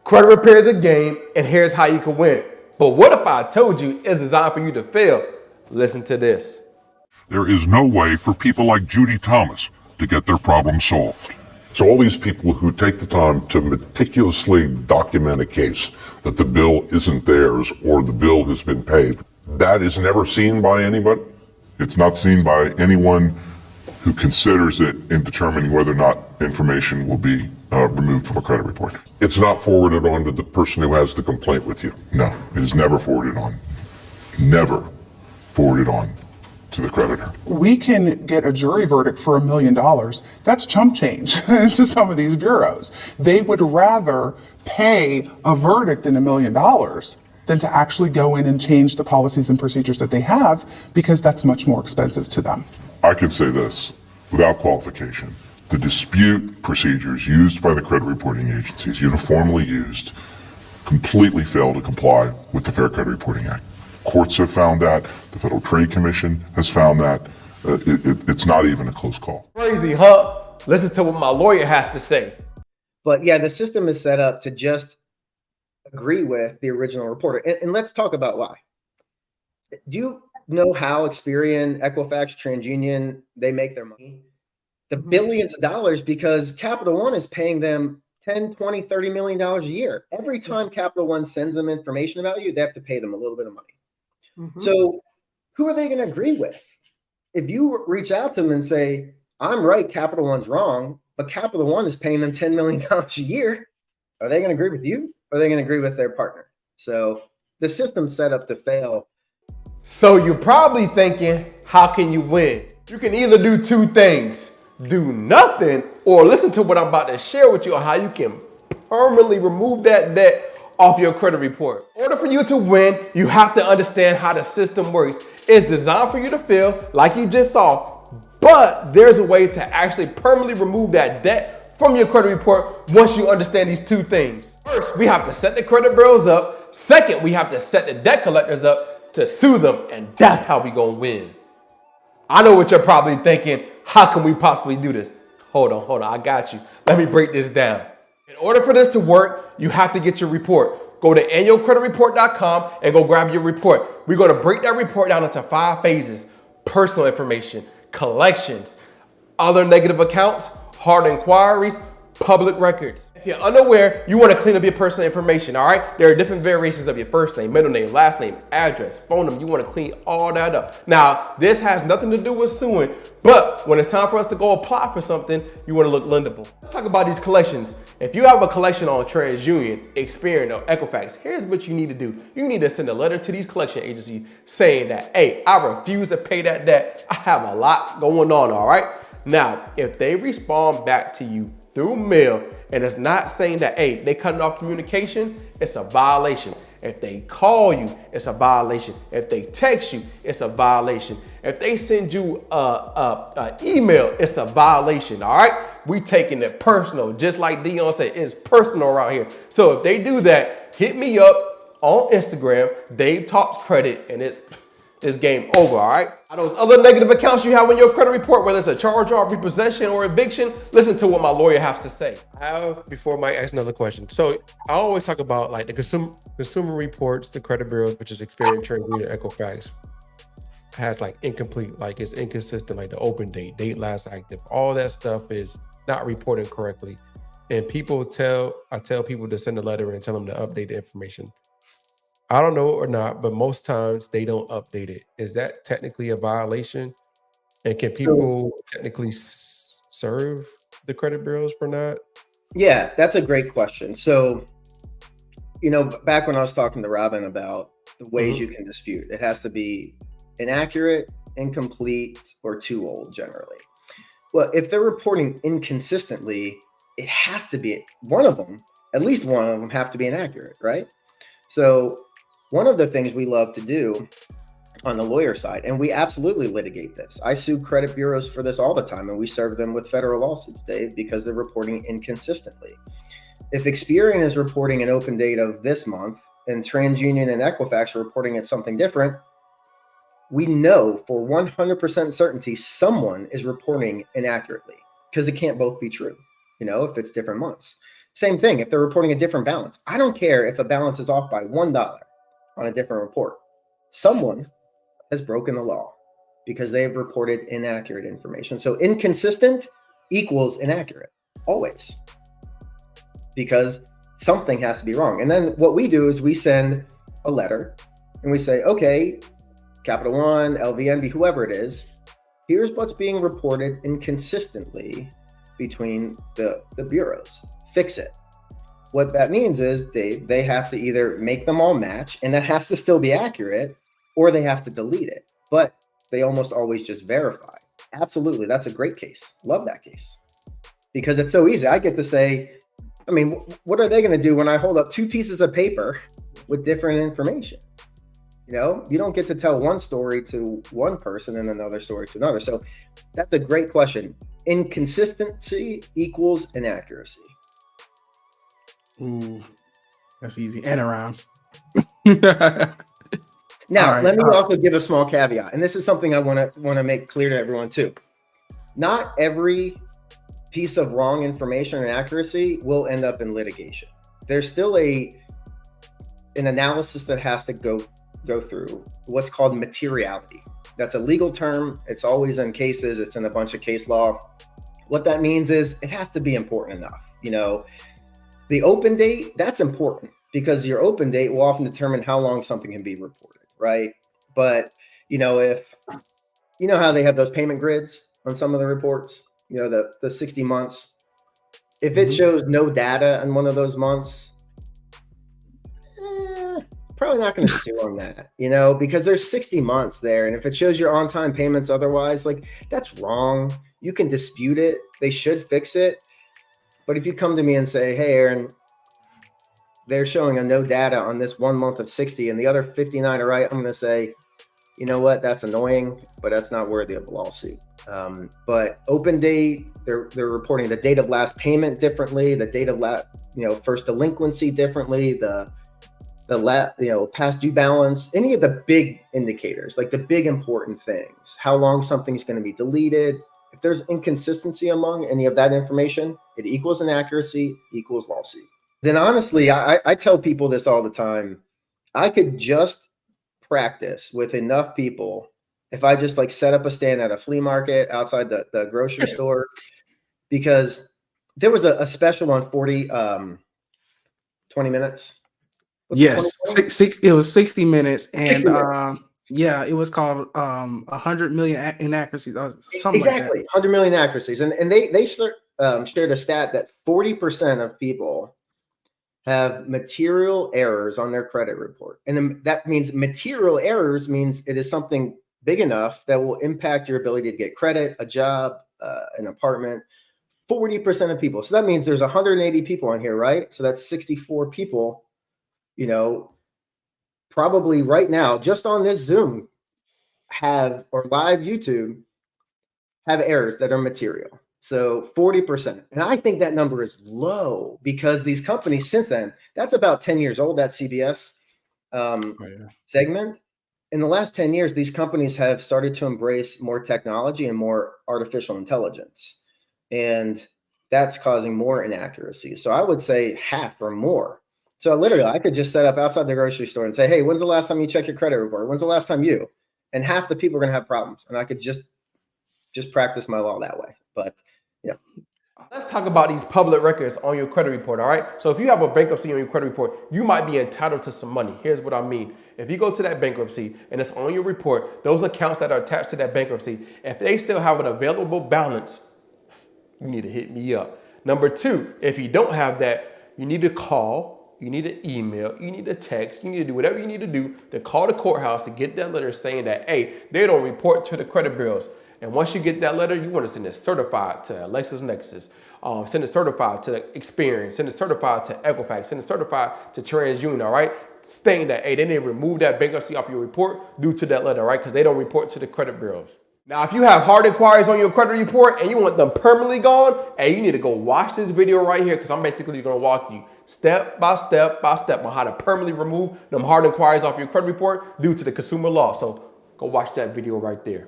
Credit repair is a game, and here's how you can win. But what if I told you it's designed for you to fail? Listen to this. There is no way for people like Judy Thomas to get their problem solved. So all these people who take the time to meticulously document a case that the bill isn't theirs or the bill has been paid, that is never seen by anybody. It's not seen by anyone who considers it in determining whether or not information will be removed from a credit report. It's not forwarded on to the person who has the complaint with you. No, it is never forwarded on. Never forwarded on to the creditor. We can get a jury verdict for $1 million. That's chump change to some of these bureaus. They would rather pay a verdict in $1 million than to actually go in and change the policies and procedures that they have, because that's much more expensive to them. I can say this without qualification. The dispute procedures used by the credit reporting agencies, uniformly used, completely fail to comply with the Fair Credit Reporting Act. Courts have found that. The Federal Trade Commission has found that. It's not even a close call. Crazy, huh? Listen to what my lawyer has to say. But yeah, the system is set up to just agree with the original reporter. And let's talk about why. Do you know how Experian, Equifax, TransUnion, they make their money? The billions of dollars, because Capital One is paying them $10, $20, $30 million a year. Every time Capital One sends them information about you, they have to pay them a little bit of money. Mm-hmm. So who are they going to agree with? If you reach out to them and say, I'm right, Capital One's wrong, but Capital One is paying them $10 million a year, are they going to agree with you? Or are they going to agree with their partner? So the system's set up to fail. So you're probably thinking, how can you win? You can either do two things. Do nothing, or listen to what I'm about to share with you on how you can permanently remove that debt off your credit report. In order for you to win, you have to understand how the system works. It's designed for you to fail, like you just saw, but there's a way to actually permanently remove that debt from your credit report once you understand these two things. First, we have to set the credit bureaus up. Second, we have to set the debt collectors up to sue them, and that's how we gonna win. I know what you're probably thinking. How can we possibly do this? Hold on, I got you. Let me break this down. In order for this to work, you have to get your report. Go to annualcreditreport.com and go grab your report. We're going to break that report down into 5 phases: personal information, collections, other negative accounts, hard inquiries, public records. If you're unaware, you want to clean up your personal information, all right? There are different variations of your first name, middle name, last name, address, phone number. You want to clean all that up. Now, this has nothing to do with suing, but when it's time for us to go apply for something, you want to look lendable. Let's talk about these collections. If you have a collection on TransUnion, Experian, or Equifax, here's what you need to do. You need to send a letter to these collection agencies saying that, hey, I refuse to pay that debt. I have a lot going on, all right? Now, if they respond back to you through mail, and it's not saying that, hey, they cut off communication, it's a violation. If they call you, it's a violation. If they text you, it's a violation. If they send you a email, it's a violation, all right? We taking it personal, just like Dion said, it's personal around here. So if they do that, hit me up on Instagram, Dave Talks Credit, and it's game over, all right? Those other negative accounts you have on your credit report, whether it's a charge-off, repossession, or eviction, listen to what my lawyer has to say. Before Mike asks another question. So I always talk about like the consumer reports, the credit bureaus, which is Experian, TransUnion, Equifax, has like incomplete, like it's inconsistent, like the open date last active, all that stuff is not reported correctly. And I tell people to send a letter and tell them to update the information. I don't know or not, but most times they don't update it. Is that technically a violation? And can people technically serve the credit bureaus for not? Yeah, that's a great question. So, back when I was talking to Robin about the ways you can dispute, it has to be inaccurate, incomplete, or too old generally. Well, if they're reporting inconsistently, it has to be one of them, at least one of them have to be inaccurate, right? So one of the things we love to do on the lawyer side, and we absolutely litigate this. I sue credit bureaus for this all the time, and we serve them with federal lawsuits, Dave, because they're reporting inconsistently. If Experian is reporting an open date of this month and TransUnion and Equifax are reporting it something different, we know for 100% certainty someone is reporting inaccurately because it can't both be true, if it's different months. Same thing if they're reporting a different balance. I don't care if a balance is off by $1 on a different report. Someone has broken the law because they have reported inaccurate information. So inconsistent equals inaccurate, always, because something has to be wrong. And then what we do is we send a letter and we say, okay, Capital One, LVNB, whoever it is, here's what's being reported inconsistently between the bureaus. Fix it. What that means is they have to either make them all match, and that has to still be accurate, or they have to delete it. But they almost always just verify. Absolutely, that's a great case. Love that case. Because it's so easy. I get to say, I mean, what are they going to do when I hold up 2 pieces of paper with different information? You know, you don't get to tell one story to one person and another story to another. So that's a great question. Inconsistency equals inaccuracy. Ooh, that's easy. And around. Now, right, let me also give a small caveat, and this is something I want to make clear to everyone too. Not every piece of wrong information or accuracy will end up in litigation. There's still an analysis that has to go through, what's called materiality. That's a legal term. It's always in cases. It's in a bunch of case law. What that means is it has to be important enough. You know, the open date, that's important because your open date will often determine how long something can be reported, right? But, you know, you know how they have those payment grids on some of the reports, you know, the 60 months. If it shows no data in one of those months, probably not going to sue on that, you know, because there's 60 months there. And if it shows your on-time payments otherwise, like, that's wrong. You can dispute it. They should fix it. But if you come to me and say, hey, Aaron, they're showing a no data on this 1 month of 60 and the other 59 are right, I'm going to say, you know what, that's annoying, but that's not worthy of a lawsuit. But open date, they're reporting the date of last payment differently, the date of first delinquency differently, the past due balance, any of the big indicators, like the big important things, how long something's going to be deleted. If there's inconsistency among any of that information, it equals inaccuracy, equals lawsuit. Then honestly, I tell people this all the time. I could just practice with enough people if I just like set up a stand at a flea market outside the grocery store, because there was a special on 20 minutes. Yes, it was 60 minutes, and 60 minutes. Yeah, it was called 100 million inaccuracies. Something exactly, like that. 100 million accuracies, and they shared a stat that 40% of people have material errors on their credit report, and then that means material errors means it is something big enough that will impact your ability to get credit, a job, an apartment. 40% of people. So that means there's 180 people on here, right? So that's 64 people. You know, probably right now, just on this Zoom or live YouTube, have errors that are material. So 40%. And I think that number is low because these companies since then, that's about 10 years old, that CBS segment. In the last 10 years, these companies have started to embrace more technology and more artificial intelligence. And that's causing more inaccuracies. So I would say half or more. So literally, I could just set up outside the grocery store and say, hey, when's the last time you check your credit report? When's the last time you? And half the people are going to have problems. And I could just practice my law that way. But yeah. Let's talk about these public records on your credit report, all right? So if you have a bankruptcy on your credit report, you might be entitled to some money. Here's what I mean. If you go to that bankruptcy and it's on your report, those accounts that are attached to that bankruptcy, if they still have an available balance, you need to hit me up. Number 2, if you don't have that, you need to call. You need to email, you need to text, you need to do whatever you need to do to call the courthouse to get that letter saying that, hey, they don't report to the credit bureaus. And once you get that letter, you want to send it certified to LexisNexis, send it certified to Experian, send it certified to Equifax, send it certified to TransUnion, all right? Saying that, hey, they didn't remove that bankruptcy off your report due to that letter, right? Because they don't report to the credit bureaus. Now, if you have hard inquiries on your credit report and you want them permanently gone, hey, you need to go watch this video right here because I'm basically going to walk you step by step on how to permanently remove them hard inquiries off your credit report due to the consumer law. So go watch that video right there.